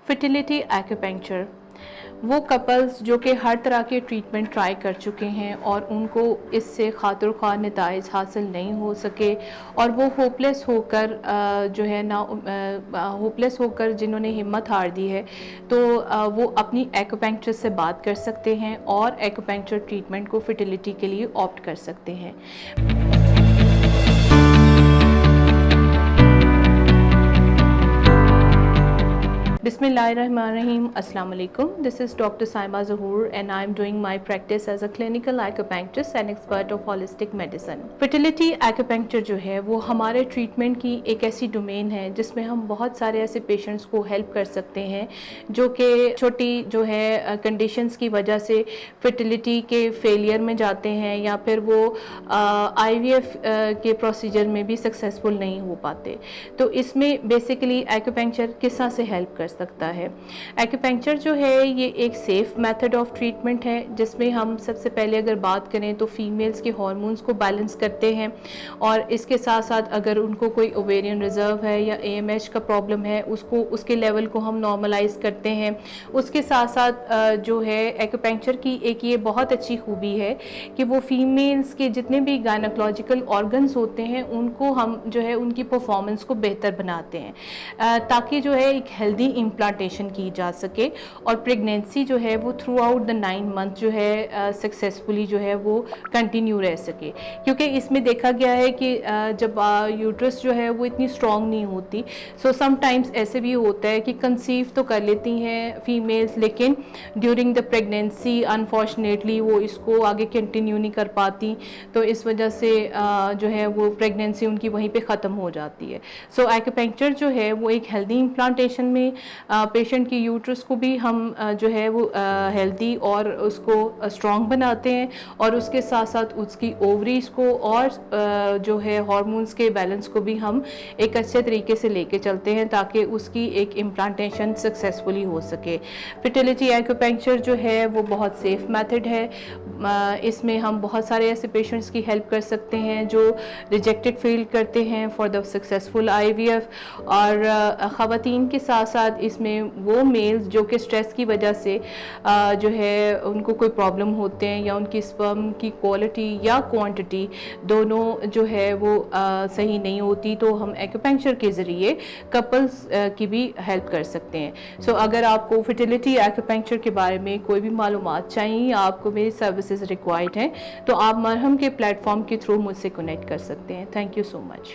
fertility acupuncture وہ couples جو کہ ہر طرح کے ٹریٹمنٹ ٹرائی کر چکے ہیں اور ان کو اس سے خاطر خواہ نتائج حاصل نہیں ہو سکے اور وہ ہوپلیس ہو کر جو ہے ہوپلیس ہو کر جنہوں نے ہمت ہار دی ہے، تو وہ اپنی ایکوپنکچر سے بات کر سکتے ہیں اور ایکوپنکچر ٹریٹمنٹ کو فرٹیلیٹی کے لیے آپٹ کر سکتے ہیں۔ بسم اللہ الرحمن الرحیم، السلام علیکم۔ This is Dr. Saima Zahoor and I am doing my practice as a clinical acupuncturist and expert of holistic medicine۔ Fertility acupuncture جو ہے وہ ہمارے ٹریٹمنٹ کی ایک ایسی ڈومین ہے جس میں ہم بہت سارے ایسے پیشنٹس کو ہیلپ کر سکتے ہیں جو کہ چھوٹی جو ہے کنڈیشنز کی وجہ سے فرٹیلیٹی کے فیلئر میں جاتے ہیں یا پھر وہ IVF کے پروسیجر میں بھی سکسیسفل نہیں ہو پاتے۔ تو اس میں بیسیکلی ایکوپنکچر کس طرح سے ہیلپ کر سکتا ہے۔ ایکوپنکچر جو ہے یہ ایک سیف میتھڈ آف ٹریٹمنٹ ہے جس میں ہم سب سے پہلے اگر بات کریں تو فیمیلز کے ہارمونز کو بیلنس کرتے ہیں، اور اس کے ساتھ ساتھ اگر ان کو کوئی اوویرین ریزرو ہے یا AMH کا پرابلم ہے اس کے لیول کو ہم نارملائز کرتے ہیں۔ اس کے ساتھ ساتھ جو ہے ایکوپنکچر کی ایک یہ بہت اچھی خوبی ہے کہ وہ فیمیلز کے جتنے بھی گائنیکولوجیکل آرگنز ہوتے ہیں ان کو ہم جو ہے ان کی پرفارمنس کو بہتر بناتے ہیں تاکہ جو ہے ایک ہیلدی امپلانٹیشن کی جا سکے اور پریگنینسی جو ہے وہ تھرو آؤٹ دا 9 منتھ جو ہے سکسیسفلی جو ہے وہ کنٹینیو رہ سکے، کیونکہ اس میں دیکھا گیا ہے کہ جب یوٹرس جو ہے وہ اتنی اسٹرانگ نہیں ہوتی، سو سم ٹائمز ایسے بھی ہوتا ہے کہ کنسیو تو کر لیتی ہیں فیمیلز لیکن ڈیورنگ دا پریگنینسی انفارچونیٹلی وہ اس کو آگے کنٹینیو نہیں کر پاتی، تو اس وجہ سے جو ہے وہ پریگنینسی ان کی وہیں پہ ختم ہو جاتی ہے۔ سو ایکوپنکچر جو ہے وہ ایک ہیلدی امپلانٹیشن میں پیشنٹ کی یوٹرس کو بھی ہم جو ہے وہ ہیلدی اور اس کو اسٹرانگ بناتے ہیں، اور اس کے ساتھ ساتھ اس کی اووریز کو اور جو ہے ہارمونز کے بیلنس کو بھی ہم ایک اچھے طریقے سے لے کے چلتے ہیں تاکہ اس کی ایک امپلانٹیشن سکسیسفلی ہو سکے۔ فرٹیلیٹی ایکوپنکچر جو ہے وہ بہت سیف میتھڈ ہے، اس میں ہم بہت سارے ایسے پیشنٹس کی ہیلپ کر سکتے ہیں جو ریجیکٹڈ فیل کرتے ہیں فار دا سکسیسفل IVF، اور خواتین کے ساتھ ساتھ اس میں وہ میلز جو کہ سٹریس کی وجہ سے جو ہے ان کو کوئی پرابلم ہوتے ہیں یا ان کی سپرم کی کوالٹی یا کوانٹٹی دونوں جو ہے وہ صحیح نہیں ہوتی، تو ہم ایکوپنکچر کے ذریعے کپلز کی بھی ہیلپ کر سکتے ہیں۔ سو اگر آپ کو فرٹیلیٹی ایکوپنکچر کے بارے میں کوئی بھی معلومات چاہیے یا آپ کو میری سروسز ریکوائرڈ ہیں تو آپ مرہم کے پلیٹ فارم کے تھرو مجھ سے کنیکٹ کر سکتے ہیں۔ Thank you so much.